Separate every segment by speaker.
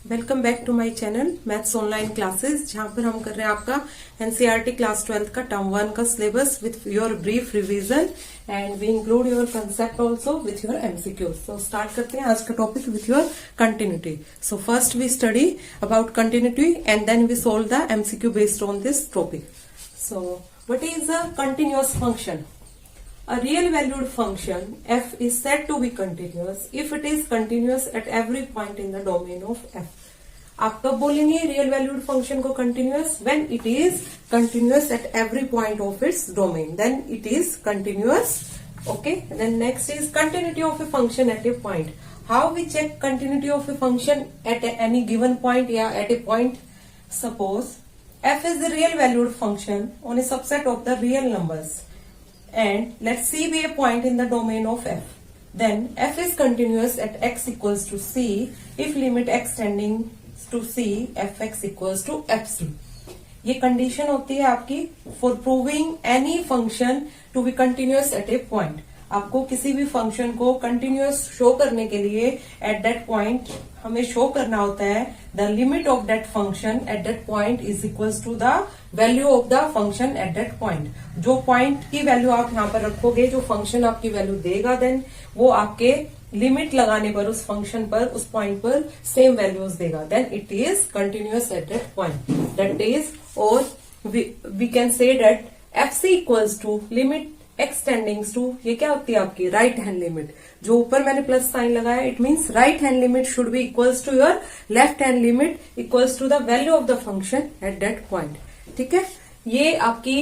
Speaker 1: Welcome back to my channel maths online classes, जहां पर हम कर रहे हैं आपका एनसीईआरटी क्लास 12 का टर्म 1 का syllabus with your brief revision and we include your concept also with your MCQ. So start करते हैं आज का topic with your continuity. So first we study about continuity and then we solve the MCQ based on this topic. So what is a continuous function? A real valued function f is said to be continuous if it is continuous at every point in the domain of f. आप कब बोलेंगे real valued function को continuous? When it is continuous at every point of its domain, then it is continuous. Okay, then next is continuity of a function at a point. How we check continuity of a function at any given point या at a point? Suppose f is the real valued function on a subset of the real numbers. And let C be a point in the domain of f. Then f is continuous at x equals to c if limit x tending to c fx equals to fc. ये condition होती है आपकी for proving any function to be continuous at a point. आपको किसी भी function को continuous show करने के लिए एट दैट पॉइंट हमें शो करना होता है the limit of that function at that point is equals to the value of the function at that point. जो पॉइंट की वैल्यू आप यहाँ पर रखोगे, जो फंक्शन आपकी वैल्यू देगा, देन वो आपके लिमिट लगाने पर उस फंक्शन पर, उस पॉइंट पर सेम वैल्यूज देगा. Then it is continuous at that point. That is, और we can say that F C equals to limit x tendings to, ये क्या होती है आपकी राइट हैंड लिमिट. जो ऊपर मैंने प्लस साइन लगाया, it means right hand limit should be equals to your left hand limit equals to the value of the function at that point. ठीक है, ये आपकी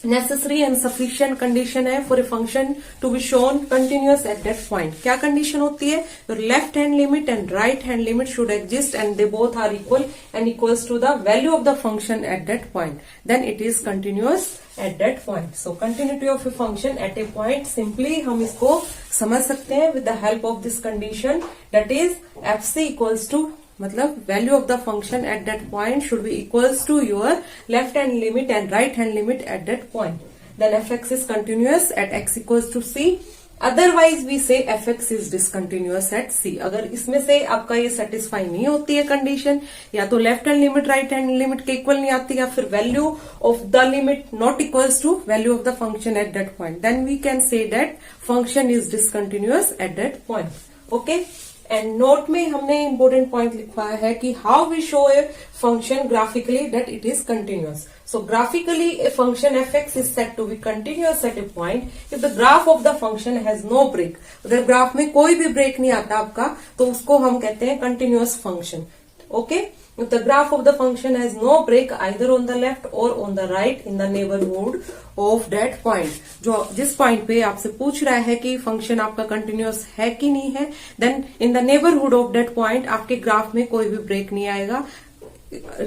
Speaker 1: नेसेसरी एंड सफिशिएंट कंडीशन है for a function to be shown continuous at that point. क्या condition होती है? Your left hand limit and right hand limit should exist and they both are equal and equals to the value of the function at that point. Then it is continuous at that point. So continuity of a function at a point, simply हम इसको समझ सकते हैं with the help of this condition. That is F C equals to, मतलब value of the function at that point should be equals to your left hand limit and right hand limit at that point. Then F x is continuous at x equals to C. Otherwise we say F x is discontinuous at C. अगर इसमें से आपका ये satisfy नहीं होती है condition, या तो left hand limit right hand limit के इक्वल नहीं आती, या फिर value of the limit not equals to value of the function at that point, then we can say that function is discontinuous at that point. Okay, and note में हमने important point लिखवाया है कि how we show a function graphically that it is continuous. So graphically a function F x is said to be continuous at a point if the graph of the function has no break. अगर graph में कोई भी break नहीं आता आपका, तो उसको हम कहते हैं continuous function. Okay, if the graph of the function has no break either on the left or on the right in the neighborhood of that point. जो जिस पॉइंट पे आपसे पूछ रहा है कि फंक्शन आपका कंटिन्यूअस है कि नहीं है, then in the neighbourhood of that point आपके ग्राफ में कोई भी ब्रेक नहीं आएगा.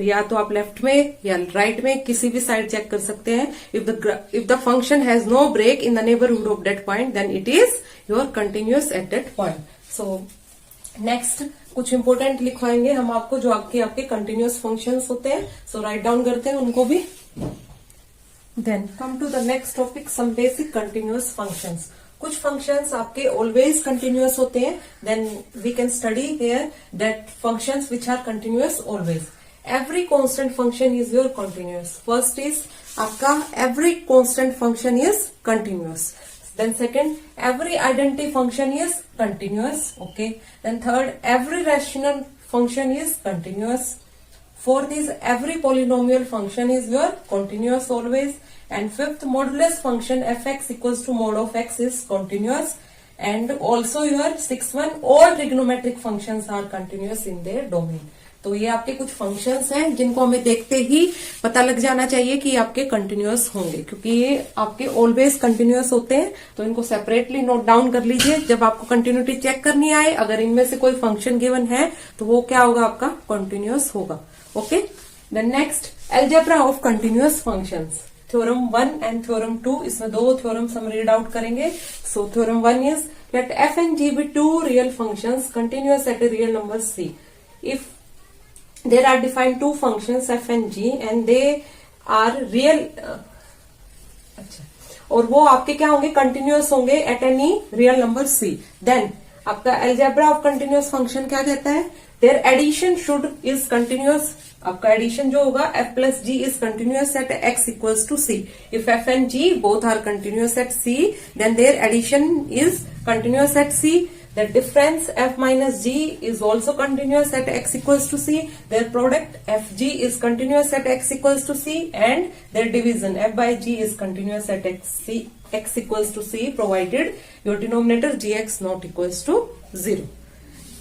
Speaker 1: या तो आप लेफ्ट में या राइट में किसी भी साइड चेक कर सकते हैं. If the function has no break in the neighbourhood of that point, then it is your continuous at that point. So next कुछ इंपोर्टेंट लिखवाएंगे हम आपको, जो आपके कंटिन्यूअस फंक्शंस होते हैं. सो राइट डाउन करते हैं उनको भी. Then come to the next topic, some basic continuous functions. कुछ फंक्शंस आपके ऑलवेज कंटिन्यूअस होते हैं. Then we can study here that functions which are continuous always. Every constant function is your continuous. First is आपका every constant function is continuous. Then second, every identity function is continuous. Okay. Then third, every rational function is continuous. Fourth is every polynomial function is your continuous always. And fifth, modulus function fx equals to mod of x is continuous. And also your sixth one, all trigonometric functions are continuous in their domain. तो ये आपके कुछ functions हैं जिनको हमें देखते ही पता लग जाना चाहिए कि आपके कंटिन्यूअस होंगे, क्योंकि ये आपके ऑलवेज कंटिन्यूअस होते हैं. तो इनको सेपरेटली नोट डाउन कर लीजिए. जब आपको कंटिन्यूटी चेक करनी आए, अगर इनमें से कोई फंक्शन गिवन है, तो वो क्या होगा? आपका कंटिन्यूअस होगा. Okay, then next, algebra of continuous functions. Theorem 1 and theorem 2, इसमें दो थ्योरम्स हम रीड आउट करेंगे. So theorem 1 is let F and G be two real functions continuous at a real number C. If there are defined two functions f and g and they are real अच्छा, और वो आपके क्या होंगे? Continuous होंगे at any real number c. Then आपका algebra of continuous function क्या कहता है? Their addition should is continuous. आपका एडिशन जो होगा f plus G is continuous at x equals to c। If f and g both are continuous at c, then their addition is continuous at c. The difference f minus g is also continuous at x equals to c. Their product fg is continuous at x equals to c, and their division f by g is continuous at x equals to c, provided your denominator gx not equals to 0.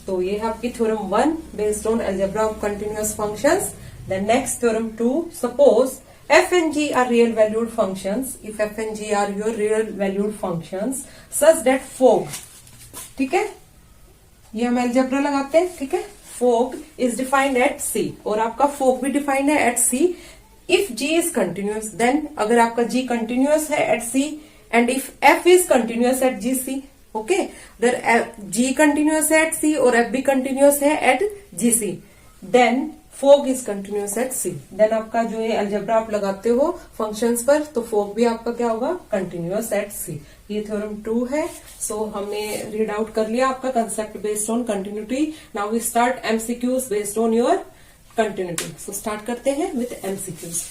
Speaker 1: तो ये है आपकी theorem 1 based on algebra of continuous functions. Then next theorem 2. Suppose f and g are real valued functions. If f and g are your real valued functions such that fog, ठीक है, ये हम algebra लगाते हैं, ठीक है. Fog is defined at C, और आपका फोग भी डिफाइंड है at C. If G is continuous, then अगर आपका जी कंटिन्यूअस है at C, and if F is continuous at G C, okay, G continuous है एट सी और F भी कंटिन्यूअस है at G C, then fog is continuous at C. Then आपका जो ये अलजेब्रा आप लगाते हो फंक्शंस पर, तो फोग भी आपका क्या होगा, कंटिन्यूअस एट सी. ये थ्योरम 2 है. सो हमने रीड आउट कर लिया आपका concept based on continuity. Now we start MCQs based on your continuity. So start करते हैं with MCQs.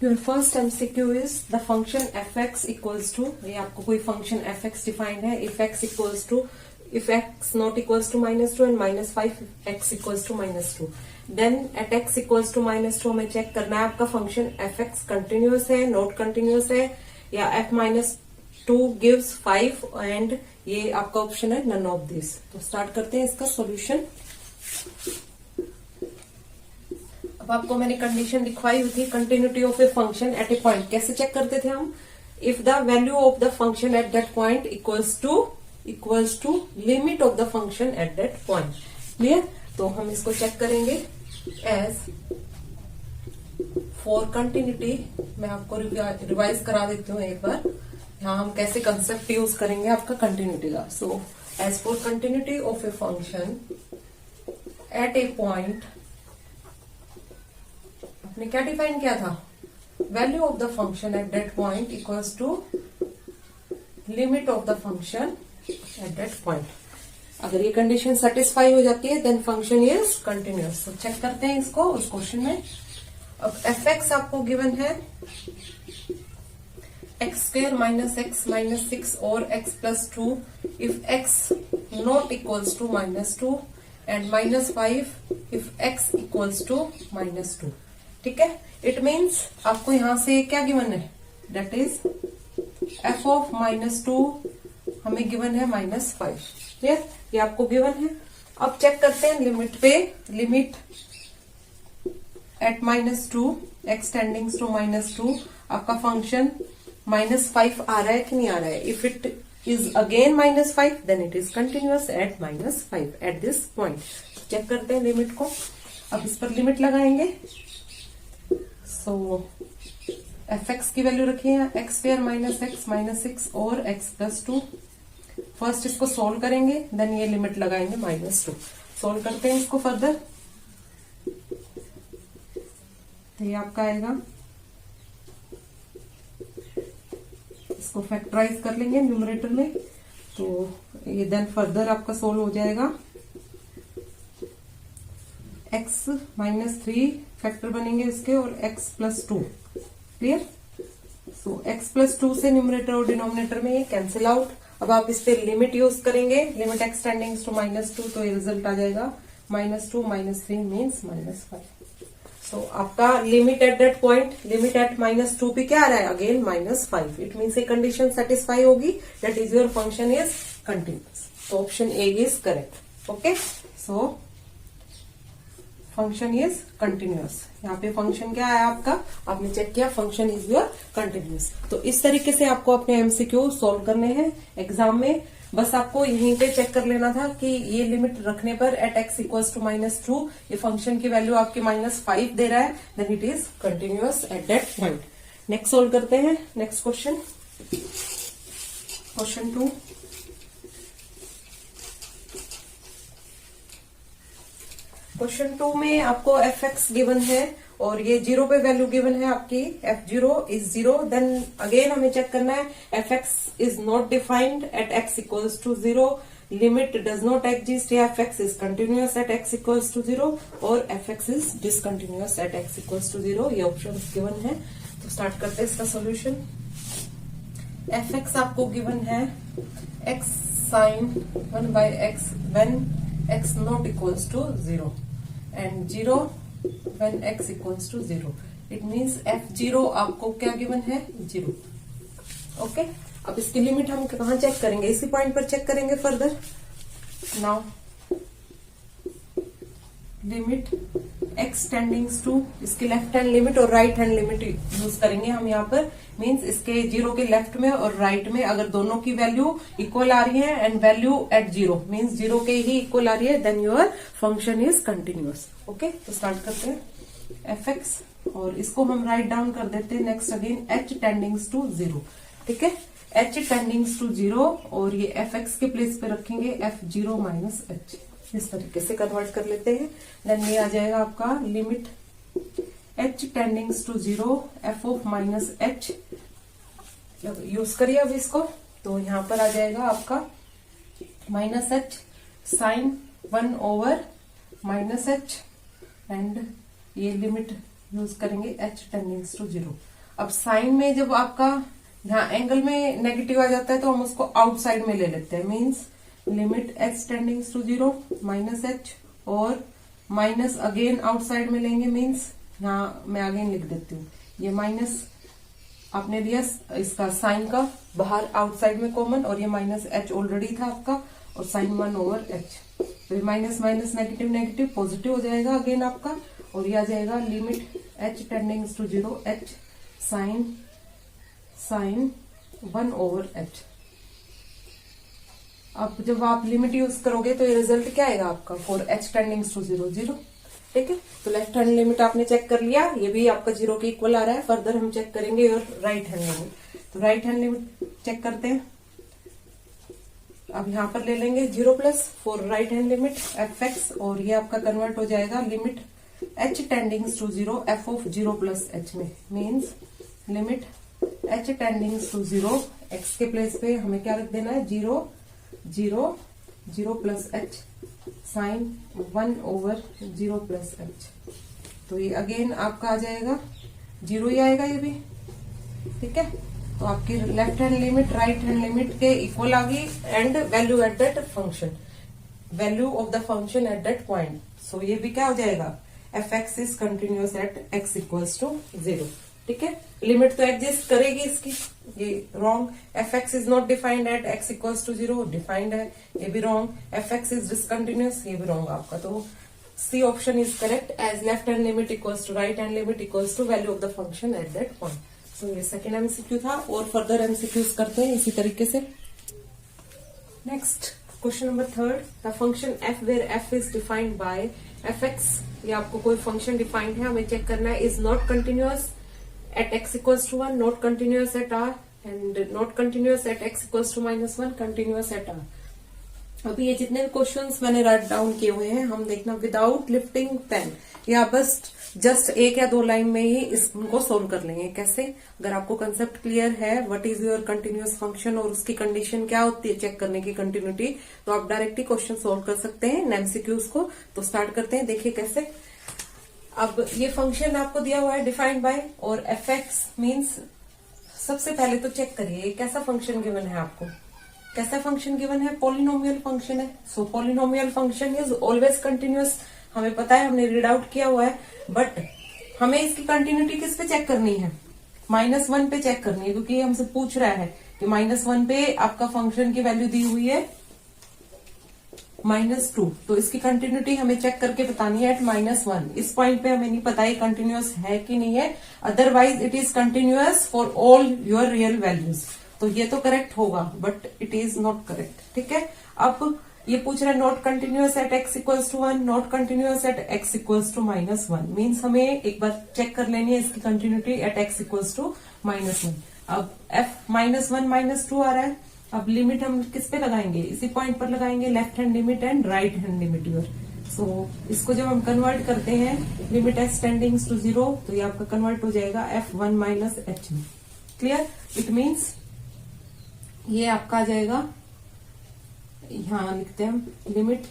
Speaker 1: Your first MCQ is the function F X equals to, ये आपको कोई फंक्शन एफ एक्स डिफाइंड है. If X equals to, if x not equals to -2 and -5, x equals to -2, then at x equals to -2 हमें check करना है आपका function fx continuous है, not continuous है, या f -2 gives 5, एंड ये आपका ऑप्शन है नन ऑफ दिस. तो स्टार्ट करते हैं इसका सॉल्यूशन. अब आपको मैंने कंडीशन दिखवाई हुई थी, continuity of a function at a point. कैसे चेक करते थे हम, if the value of the function at that point equals to limit of the function at that point. Clear. तो हम इसको चेक करेंगे एज फॉर कंटिन्यूटी. मैं आपको रिवाइज करा देती हूँ एक बार, यहाँ हम कैसे कंसेप्ट यूज करेंगे आपका कंटिन्यूटी का. So as for continuity of a function at a point, आपने क्या डिफाइन किया था, value of the function at that point equals to limit of the function at that point. अगर ये कंडीशन सेटिस्फाई हो जाती है, देन फंक्शन इज कंटिन्यूअस. तो चेक करते हैं इसको उस क्वेश्चन में. अब एफ एक्स आपको गिवन है x² - x - 6 और x + 2 if x not equals to -2, and -5 if x equals to -2. ठीक है. इट मीन्स आपको यहां से क्या गिवन है, दैट इज f ऑफ -2 हमें गिवन है -5. क्लियर. ये आपको गिवन है. अब चेक करते हैं लिमिट पे. Limit at -2 x tendings to -2, आपका फंक्शन -5 आ रहा है कि नहीं आ रहा है. If it is again -5, then it is continuous at -5 at this point. Check करते हैं लिमिट को. अब इस पर लिमिट लगाएंगे. सो एफ एक्स की वैल्यू रखिए x² - x - 6 और x + 2. फर्स्ट इसको सोल्व करेंगे, देन ये लिमिट लगाएंगे -2. सोल्व करते हैं इसको फर्दर. तो ये आपका आएगा, इसको फैक्टराइज कर लेंगे न्यूमरेटर में. तो ये देन फर्दर आपका सोल्व हो जाएगा. x - 3 फैक्टर बनेंगे इसके, और x + 2. क्लियर. सो x + 2 से न्यूमरेटर और डिनोमिनेटर में ये कैंसिल आउट. अब आप इस पे लिमिट यूज करेंगे, लिमिट x टेंडिंग्स टू -2, तो ये रिजल्ट आ जाएगा -2 - 3 मीन्स -5. सो आपका limit at that point, limit at -2 पे क्या आ रहा है, अगेन -5. इट मीन्स ये कंडीशन सेटिस्फाई होगी, that is your function is continuous. तो option A is correct. Okay. So function is continuous. यहाँ पे फंक्शन क्या है आपका, आपने चेक किया, फंक्शन इज योर कंटिन्यूअस. तो इस तरीके से आपको अपने एमसीक्यू सॉल्व करने हैं एग्जाम में. बस आपको यहीं पे चेक कर लेना था कि ये लिमिट रखने पर एट x इक्वल्स टू -2 ये फंक्शन की वैल्यू आपकी -5 दे रहा है, then it is continuous at that point. Next solve करते हैं. Next question, question 2. क्वेश्चन 2 में आपको एफ एक्स गिवन है और ये 0 पे वैल्यू गिवन है आपकी, f0 इज 0. देन अगेन हमें चेक करना है f(x) is not defined at x equals to 0. Limit does not exist या f x is continuous at x equals to 0 और f x is discontinuous at x equals to 0। ये option given है। तो start करते हैं इसका solution. F X आपको given है X sine 1/x when x not equals to 0 and 0 when x equals to 0। It means f0 आपको क्या गिवन है 0। ओके, अब इसकी लिमिट हम कहाँ चेक करेंगे, इसी पॉइंट पर चेक करेंगे further. Now limit x tendings to, इसकी लेफ्ट हैंड लिमिट और राइट हैंड लिमिट यूज करेंगे हम यहाँ पर। मींस इसके 0 के लेफ्ट में और राइट में अगर दोनों की वैल्यू इक्वल आ रही है एंड वैल्यू एट 0 मींस 0 के ही इक्वल आ रही है, then your function is continuous. Okay, तो स्टार्ट करते हैं एफ एक्स और इसको हम राइट डाउन कर देते हैं next again h tendings to 0। ठीक है, h टेंडिंग्स टू 0 और ये एफ एक्स के प्लेस पे रखेंगे f0 माइनस h। इस तरीके से कन्वर्ट कर लेते हैं। देन ये आ जाएगा आपका limit h tendings to 0 f of minus h। Use करिए अब इसको, तो यहाँ पर आ जाएगा आपका minus h sine 1 minus h and ये लिमिट यूज करेंगे h टेंडिंग्स टू 0। अब साइन में जब आपका यहाँ एंगल में नेगेटिव आ जाता है तो हम उसको आउटसाइड में ले लेते हैं। Means limit h tendings to 0 minus h और माइनस अगेन आउटसाइड में लेंगे। मींस यहाँ मैं अगेन लिख देती हूँ, ये माइनस आपने लिया इसका साइन का बाहर आउटसाइड में कॉमन और ये माइनस h ऑलरेडी था आपका और साइन 1/h। तो ये minus minus negative negative positive हो जाएगा अगेन आपका और ये आ जाएगा limit h tendings to 0 h sine 1/h। अब जब आप लिमिट यूज करोगे तो ये रिजल्ट क्या आएगा आपका फॉर h टेंडिंग्स टू 0 0। ठीक है, तो लेफ्ट हैंड लिमिट आपने चेक कर लिया, ये भी आपका 0 के इक्वल आ रहा है। फर्दर हम चेक करेंगे और राइट हैंड लिमिट। तो राइट हैंड लिमिट चेक करते हैं। अब यहाँ पर ले लेंगे 0 plus for right hand limit f x और ये आपका कन्वर्ट हो जाएगा limit h tendings to 0 f of 0 plus h में। Means limit h tendings to 0 x के प्लेस पे हमें क्या रख देना है 0 plus h sine 1/0 plus h। तो ये अगेन आपका आ जाएगा 0 ही आएगा ये भी। ठीक है, तो आपकी left hand limit right hand limit के इक्वल आ गई and value at that function, value of the function at that point. So ये भी क्या हो जाएगा f x is continuous at x equals to 0। ठीक है, लिमिट तो एग्जिस्ट करेगी इसकी, ये wrong. F x is not defined at x equals to 0, defined है, ये भी wrong. F x is discontinuous, ये भी रॉन्ग आपका। तो C option is correct as left hand limit equals to right hand limit equals to value of the function at that point. So ये second MCQ था और further MCQs करते हैं इसी तरीके से। Next question number 3, the function F where F is defined by F X. ये आपको कोई फंक्शन डिफाइंड है, हमें चेक करना है। Is not continuous at x equals to 1, not continuous at r and not continuous at x equals to -1, continuous at r। अभी ये जितने भी क्वेश्चंस मैंने राइट डाउन किए हुए हैं हम देखना विदाउट लिफ्टिंग पेन या बस जस्ट 1 या 2 लाइन में ही इसको सोल्व कर लेंगे। कैसे, अगर आपको कंसेप्ट क्लियर है what is your continuous function और उसकी कंडीशन क्या होती है चेक करने की कंटिन्यूटी, तो आप डायरेक्टली क्वेश्चन सोल्व कर सकते हैं एमसीक्यूज को। तो स्टार्ट करते हैं, देखिए कैसे। अब ये फंक्शन आपको दिया हुआ है डिफाइंड बाय और एफ एक्स मीन्स सबसे पहले तो चेक करिए कैसा फंक्शन गिवन है आपको। कैसा फंक्शन गिवन है, पॉलिनोमियल फंक्शन है। So polynomial function is always continuous, हमें पता है, हमने रीड आउट किया हुआ है। बट हमें इसकी कंटिन्यूटी किस पे चेक करनी है, -1 पे चेक करनी है, क्योंकि ये हमसे पूछ रहा है कि -1 पे आपका फंक्शन की वैल्यू दी हुई है -2, तो इसकी कंटिन्यूटी हमें चेक करके बतानी है एट -1। इस पॉइंट पे हमें नहीं पता है कंटिन्यूअस है कि नहीं है, otherwise it is continuous for all your real values. तो ये तो करेक्ट होगा but it is not correct. ठीक है, अब ये पूछ रहा है not continuous at x equals to 1, not continuous at x equals to -1। Means हमें एक बार चेक कर लेनी है इसकी continuity at x equals to -1। अब f -1 -2 आ रहा है। अब लिमिट हम किस पे लगाएंगे, इसी पॉइंट पर लगाएंगे, left hand limit and right hand limit your. So इसको जब हम कन्वर्ट करते हैं लिमिट h टेंडिंग्स टू 0, तो ये आपका कन्वर्ट हो जाएगा f1 -h में। क्लियर, इट मीन्स ये आपका आ जाएगा यहाँ लिखते हैं हम limit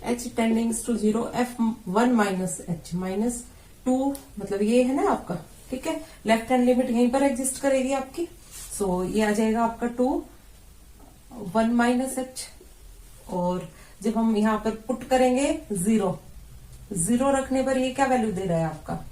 Speaker 1: h tendings to 0 f1 minus h minus 2, मतलब ये है ना आपका, ठीक है। लेफ्ट हैंड लिमिट यहीं पर एग्जिस्ट करेगी आपकी, सो ये आ जाएगा आपका 2 1 माइनस h, और जब हम यहाँ पर पुट करेंगे 0 रखने पर ये क्या वैल्यू दे रहा है आपका,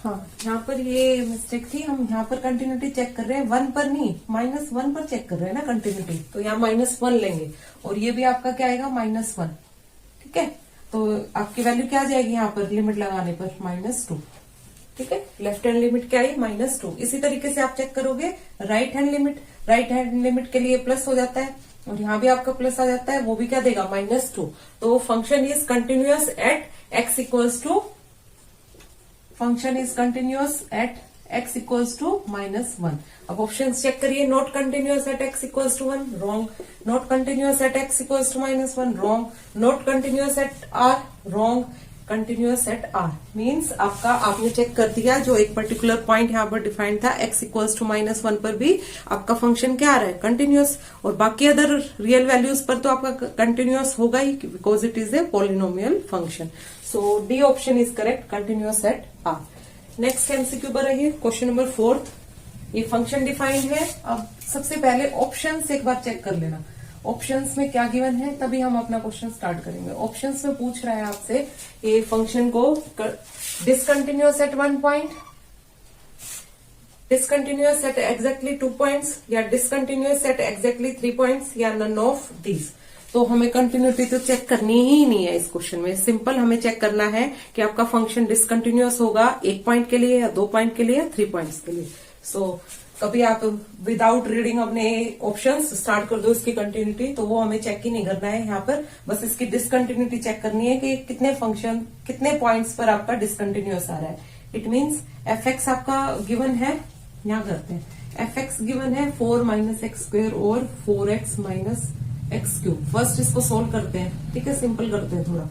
Speaker 1: हाँ यहाँ पर ये मिस्टेक थी, हम यहाँ पर कंटिन्यूटी चेक कर रहे हैं 1 पर नहीं, -1 पर चेक कर रहे हैं ना कंटिन्यूटी, तो यहाँ -1 लेंगे, और ये भी आपका क्या आएगा -1, ठीक है। तो आपकी वैल्यू क्या आ जाएगी यहाँ पर लिमिट लगाने पर, -2, ठीक है। लेफ्ट हैंड लिमिट क्या आई, -2। इसी तरीके से आप चेक करोगे राइट हैंड लिमिट के लिए प्लस हो जाता है, और यहाँ भी आपका प्लस आ जाता है, वो भी क्या देगा, -2। तो function is continuous at x equals to -1। अब ऑप्शन चेक करिए, not continuous at x equals to 1, wrong. Not continuous at x equals to -1, wrong. Not continuous at r, wrong. Continuous at r means आपका, आपने check कर दिया जो एक particular point यहाँ पर डिफाइंड था, x इक्वल्स टू -1 पर भी आपका फंक्शन क्या आ रहा है, कंटिन्यूअस, और बाकी अदर रियल वैल्यूज पर तो आपका कंटिन्यूअस होगा ही, because it is a polynomial function. So D option is correct, continuous at r। Next MCQ पर रहिए, क्वेश्चन नंबर 4। ये फंक्शन डिफाइंड है। अब सबसे पहले ऑप्शंस एक बार चेक कर लेना, ऑप्शंस में क्या गिवन है, तभी हम अपना क्वेश्चन स्टार्ट करेंगे। ऑप्शंस में पूछ रहा है आपसे ये फंक्शन को discontinuous at 1 point, discontinuous at exactly 2 points, या डिसकंटिन्यूअस एट एग्जैक्टली 3 पॉइंट्स, या नन ऑफ दीज। तो हमें कंटिन्यूटी तो चेक करनी ही नहीं है इस क्वेश्चन में, सिंपल हमें चेक करना है कि आपका फंक्शन डिसकंटिन्यूअस होगा 1 पॉइंट के लिए, या 2 पॉइंट के लिए, या 3 पॉइंट्स के लिए। सो कभी आप विदाउट रीडिंग अपने ऑप्शंस स्टार्ट कर दो इसकी कंटिन्यूटी, तो वो हमें चेक ही नहीं करना है यहाँ पर, बस इसकी डिसकंटिन्यूटी चेक करनी है कि कितने फंक्शन कितने पॉइंट्स पर आपका डिसकंटिन्यूअस आ रहा है। इट मीन्स fx आपका गिवन है, यहाँ करते हैं, fx गिवन है 4 - x² और 4x - x³ फर्स्ट इसको सोल्व करते हैं, ठीक है, सिंपल करते हैं थोड़ा,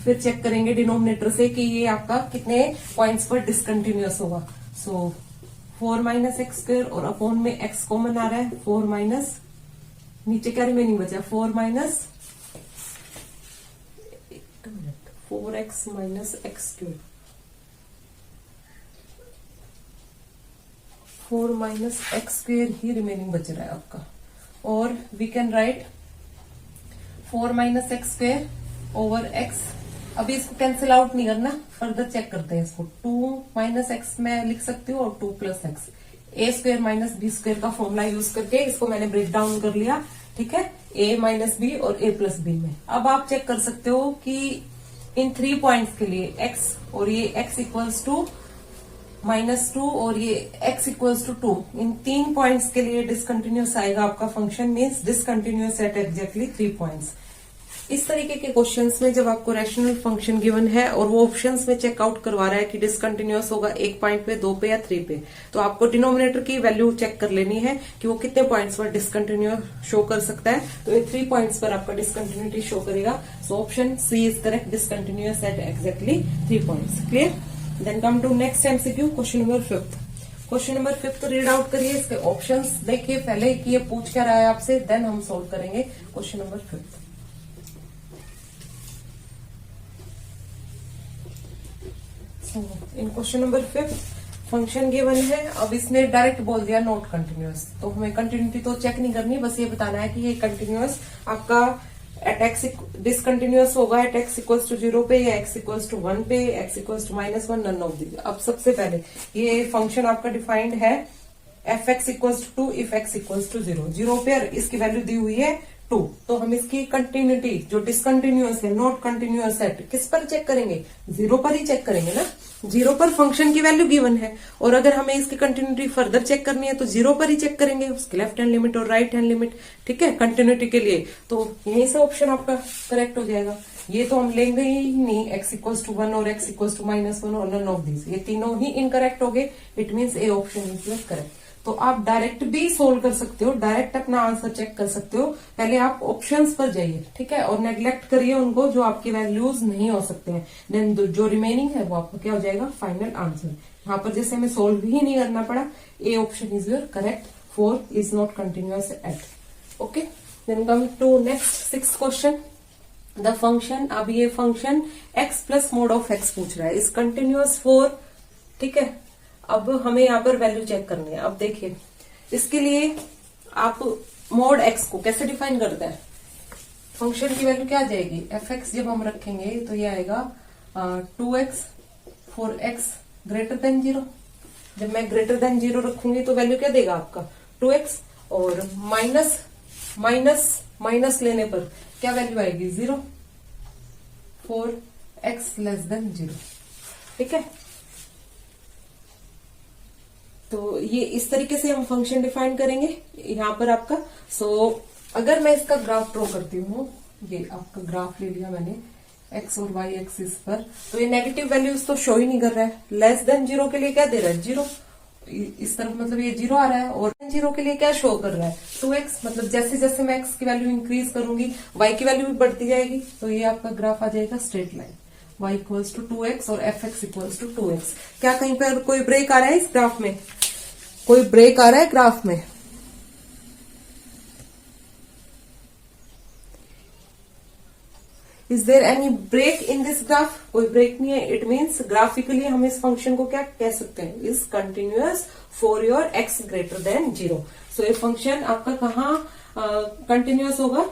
Speaker 1: फिर चेक करेंगे डिनोमिनेटर से कि ये आपका कितने पॉइंट्स पर डिसकंटिन्यूअस होगा। सो 4 - x² और अपॉन में x कॉमन आ रहा है, 4 माइनस, नीचे क्या रिमेनिंग बचा, 4 माइनस 4x - x³, 4 - x² ही रिमेनिंग बच रहा है आपका, और we can write 4 - x² over x। अभी इसको कैंसिल आउट नहीं करना, फर्दर चेक करते हैं इसको। 2 - x मैं लिख सकती हूँ, और 2 + x, a² - b² का फॉर्मूला यूज करके इसको मैंने ब्रेक डाउन कर लिया, ठीक है, a - b और a + b में। अब आप चेक कर सकते हो कि इन 3 पॉइंट्स के लिए x, और ये x इक्वल्स टू -2 और ये x इक्वल्स टू 2, इन 3 पॉइंट्स के लिए डिसकंटिन्यूअस आएगा आपका function, means discontinuous at exactly 3 points. इस तरीके के क्वेश्चंस में जब आपको रैशनल फंक्शन गिवन है और वो ऑप्शंस में चेकआउट करवा रहा है कि डिसकंटिन्यूअस होगा 1 पॉइंट पे, 2 पे, या 3 पे, तो आपको डिनोमिनेटर की वैल्यू चेक कर लेनी है कि वो कितने पॉइंट्स पर डिसकंटिन्यूअस शो कर सकता है। तो ये 3 पॉइंट्स पर आपका डिसकंटिन्यूटी शो करेगा। So option C is correct, discontinuous at exactly 3 points. Clear? Then come to next MCQ, question number 5। Question number 5 read out करिए, इसके ऑप्शंस देखिए पहले कि ये पूछ क्या रहा है आपसे, देन हम सोल्व करेंगे क्वेश्चन नंबर 5। इन क्वेश्चन नंबर 5 फंक्शन गिवन है। अब इसने डायरेक्ट बोल दिया नॉट कंटिन्यूअस, तो हमें कंटिन्यूटी तो चेक नहीं करनी, बस ये बताना है कि ये कंटिन्यूअस आपका एट एक्स डिसकंटिन्यूअस होगा एट x इक्वल्स टू 0 पे, या x इक्वल्स टू 1 पे, x equals to -1, none of these. अब सबसे पहले ये फंक्शन आपका डिफाइंड है f(x equals to 2) if x equals to 0। 0 पे इसकी वैल्यू दी हुई है 2, तो हम इसकी कंटिन्यूटी जो डिसकंटिन्यूअस है, नॉट कंटिन्यूअस एट, किस पर चेक करेंगे, 0 पर ही चेक करेंगे ना। 0 पर फंक्शन की वैल्यू गिवन है, और अगर हमें इसकी कंटिन्यूटी फर्दर चेक करनी है तो 0 पर ही चेक करेंगे, उसकी लेफ्ट हैंड लिमिट और राइट हैंड लिमिट, ठीक है, कंटिन्यूटी के लिए। तो यहीं से ऑप्शन आपका करेक्ट हो जाएगा। ये तो हम लेंगे ही नहीं, x इक्वल्स टू 1 और x इक्वल्स टू -1 और नन ऑफ दिस, ये तीनों ही इनकरेक्ट हो गए। It means A option is correct. तो आप डायरेक्ट भी सोल्व कर सकते हो, डायरेक्ट अपना आंसर चेक कर सकते हो। पहले आप ऑप्शंस पर जाइए, ठीक है, और नेग्लेक्ट करिए उनको जो आपके वैल्यूज नहीं हो सकते हैं। देन जो रिमेनिंग है वो आपका क्या हो जाएगा, फाइनल आंसर। यहाँ पर जैसे हमें सोल्व ही नहीं करना पड़ा, A option is your correct. 4 is not continuous at. Okay, then come to next 6th question. The function, अब ये function x plus mod of x पूछ रहा है, इज कंटिन्यूअस 4, ठीक है। अब हमें यहाँ पर वैल्यू चेक करनी है। अब देखिए, इसके लिए आप मोड x को कैसे डिफाइन करते हैं, फंक्शन की वैल्यू क्या आ जाएगी, fx जब हम रखेंगे तो ये आएगा 2x for x greater than 0। जब मैं ग्रेटर देन 0 रखूंगी तो वैल्यू क्या देगा आपका 2x, और माइनस लेने पर क्या वैल्यू आएगी 0 फॉर x लेस देन 0, ठीक है। तो ये इस तरीके से हम फंक्शन डिफाइन करेंगे यहाँ पर आपका। अगर मैं इसका ग्राफ ड्रॉ करती हूँ, ये आपका ग्राफ ले लिया मैंने x और y एक्सिस पर, तो ये नेगेटिव वैल्यूज तो शो ही नहीं कर रहा है। लेस देन 0 के लिए क्या दे रहा है 0, इस तरफ मतलब ये 0 आ रहा है, और 0 के लिए क्या शो कर रहा है 2x, मतलब जैसे जैसे मैं x की वैल्यू इंक्रीज करूंगी y की वैल्यू भी बढ़ती जाएगी। तो ये आपका ग्राफ आ जाएगा straight line, y equals to 2x और fx इक्वल्स टू 2x। क्या कहीं पर कोई ब्रेक आ रहा है इस ग्राफ में, कोई ब्रेक आ रहा है ग्राफ में, is there any break in this graph, कोई ब्रेक नहीं है। इट मीन्स ग्राफिकली हम इस फंक्शन को क्या कह सकते हैं, is continuous for your X greater than 0। So ये फंक्शन आपका कहाँ कंटिन्यूअस होगा,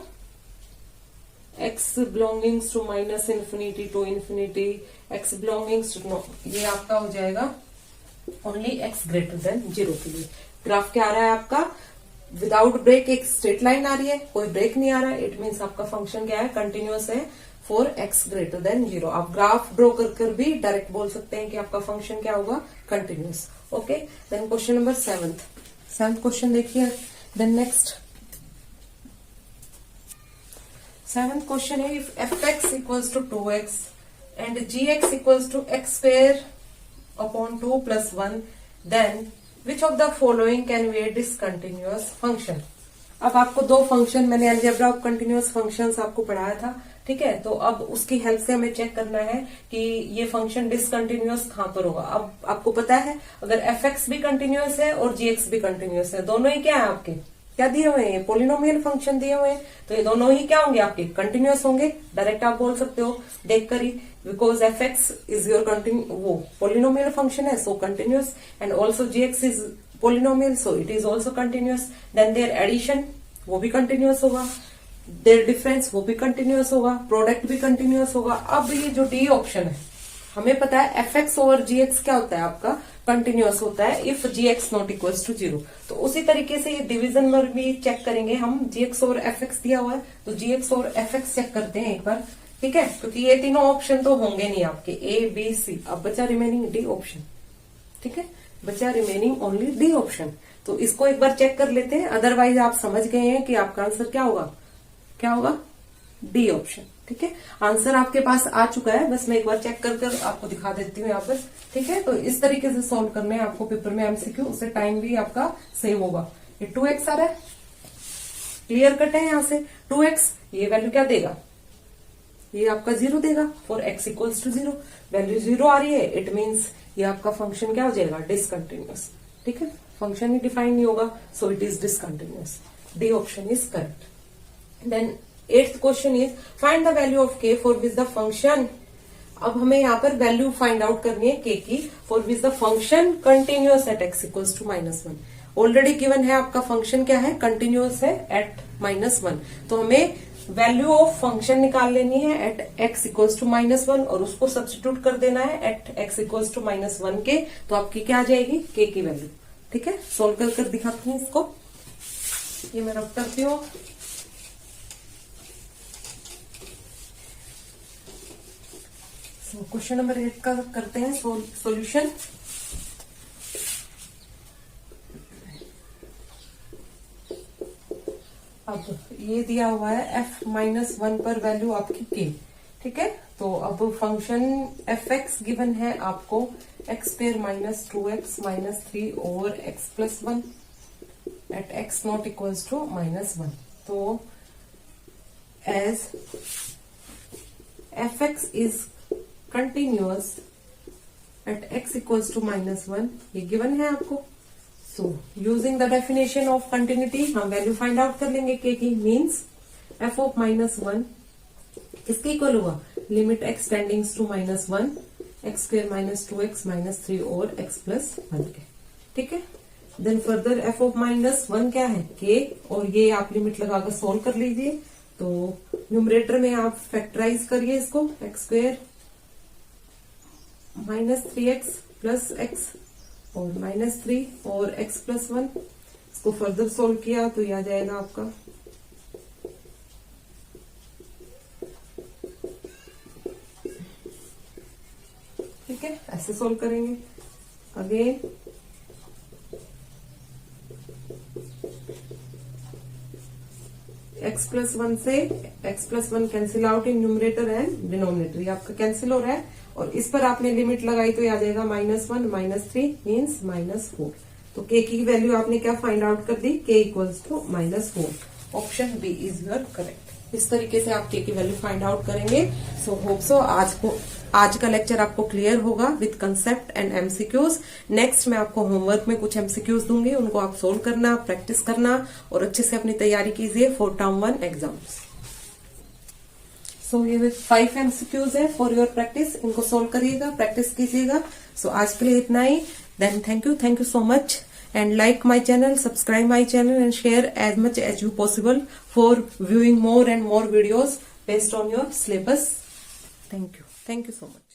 Speaker 1: x belongings to minus infinity to infinity, x belongings to no, ये आपका हो जाएगा ओनली x ग्रेटर देन 0 के लिए। ग्राफ क्या आ रहा है आपका, विदाउट ब्रेक एक स्ट्रेट लाइन आ रही है, कोई ब्रेक नहीं आ रहा है। इट मीन्स आपका फंक्शन क्या है, कंटिन्यूअस है फॉर x ग्रेटर देन 0। आप ग्राफ ड्रॉ कर भी डायरेक्ट बोल सकते हैं कि आपका फंक्शन क्या होगा, continuous. Okay, then question number 7th question देखिए। देन नेक्स्ट 7th क्वेश्चन है, if fx equals to 2x and gx equals to x square upon 2 plus 1, then which of the following can be a discontinuous function. अब आपको दो function, मैंने algebra of continuous functions आपको पढ़ाया था, ठीक है। तो अब उसकी हेल्प से हमें चेक करना है कि ये फंक्शन डिसकंटिन्यूअस कहां पर होगा। अब आपको पता है अगर fx भी कंटिन्यूअस है और gx भी कंटिन्यूअस है, दोनों ही क्या है आपके, क्या दिए हुए हैं, पोलिनोमियल फंक्शन दिए हुए हैं, तो ये दोनों ही क्या होंगे आपके, कंटिन्यूअस होंगे। डायरेक्ट आप बोल सकते हो देखकर ही, बिकॉज fx इज योर वो पोलिनोमियल फंक्शन है, so continuous, and also gx is polynomial, so it is also continuous. Then their addition वो भी कंटिन्यूअस होगा, देयर डिफरेंस वो भी कंटिन्यूअस होगा, प्रोडक्ट भी कंटिन्यूअस होगा। अब ये जो डी ऑप्शन है, हमें पता है fx ओवर gx क्या होता है आपका, कंटिन्यूअस होता है if gx not equals to 0। तो उसी तरीके से ये डिवीजन में भी चेक करेंगे हम, gx और fx दिया हुआ है तो gx और fx चेक करते हैं एक बार, ठीक है, क्योंकि ये तीनों ऑप्शन तो होंगे नहीं आपके, A B C। अब बचा रिमेनिंग डी ऑप्शन, ठीक है, बचा रिमेनिंग ओनली डी ऑप्शन। तो इसको एक बार चेक कर लेते हैं, अदरवाइज आप समझ गए हैं कि आपका आंसर क्या होगा, क्या होगा, डी ऑप्शन, ठीक है। आंसर आपके पास आ चुका है, बस मैं एक बार चेक कर आपको दिखा देती हूँ यहाँ पर, ठीक है। तो इस तरीके से सॉल्व करने हैं आपको पेपर में एमसीक्यू, उससे टाइम भी आपका सेव होगा। ये 2x आ रहा है, क्लियर कट है, यहाँ से 2x ये वैल्यू क्या देगा, ये आपका 0 देगा for x equals to 0। Value 0 आ रही है, इट मीन्स ये आपका फंक्शन क्या हो जाएगा, डिसकंटिन्यूअस, ठीक है, फंक्शन ही डिफाइन नहीं होगा, so it is discontinuous. D option is correct. Then 8th question is find the value of k for which the function. अब हमें यहाँ पर वैल्यू फाइंड आउट करनी है k की, for which the function continuous at x equals to -1। Already given है आपका function क्या है, कंटिन्यूअस है एट -1। तो हमें वैल्यू ऑफ फंक्शन निकाल लेनी है एट x इक्वल्स टू -1 और उसको सब्स्टिट्यूट कर देना है एट x इक्वल्स टू -1 के। तो आपकी क्या आ जाएगी, k की वैल्यू, ठीक है। सोल्व कर दिखाती हूँ इसको, ये मैं रब करती हूँ। क्वेश्चन नंबर 8 का करते हैं सॉल्यूशन। अब ये दिया हुआ है f -1 पर वैल्यू आपकी k, ठीक है। तो अब फंक्शन एफ एक्स गिवन है आपको x square minus 2x minus 3 over x plus 1 at x not equals to minus 1. तो as f x is continuous at x equals to minus 1, ये गिवन है आपको. So using the definition of continuity हम value find out कर लेंगे के की. Means F of minus 1 किसके इक्वल हुआ, limit x tendings to minus 1 x square minus 2x minus 3 और x प्लस 1 के. ठीक है. Then further f of minus 1 क्या है, के, और ये आप लिमिट लगाकर सोल्व कर लीजिए. तो न्यूमरेटर में आप फैक्टराइज करिए इसको, x square minus 3x plus x और माइनस 3 और x प्लस 1. इसको फर्दर सोल्व किया तो ये आ जाएगा आपका ठीक है. ऐसे सोल्व करेंगे. अगेन x प्लस 1 से x plus 1 cancel out in numerator and denominator, ये आपका कैंसिल हो रहा है. और इस पर आपने लिमिट लगाई तो ये आ जाएगा माइनस 1 माइनस 3 मीन्स माइनस 4. तो k की वैल्यू आपने क्या फाइंड आउट कर दी, k equals to minus 4. Option B is your correct. इस तरीके से आप k की वैल्यू फाइंड आउट करेंगे. सो होप सो आज का लेक्चर आपको क्लियर होगा with concept and MCQs. Next मैं आपको होमवर्क में कुछ एमसीक्यूज दूंगी, उनको आप सोल्व करना, प्रैक्टिस करना और अच्छे से अपनी तैयारी कीजिए फॉर टर्म 1 एग्जाम्स. सो ये 5 एमसीक्यूज है फॉर योर प्रैक्टिस, इनको सोल्व करिएगा, प्रैक्टिस कीजिएगा. सो आज के लिए इतना ही. Then thank you so much. And like my channel, subscribe my channel and share as much as you possible for viewing more and more videos based on your syllabus. Thank you so much.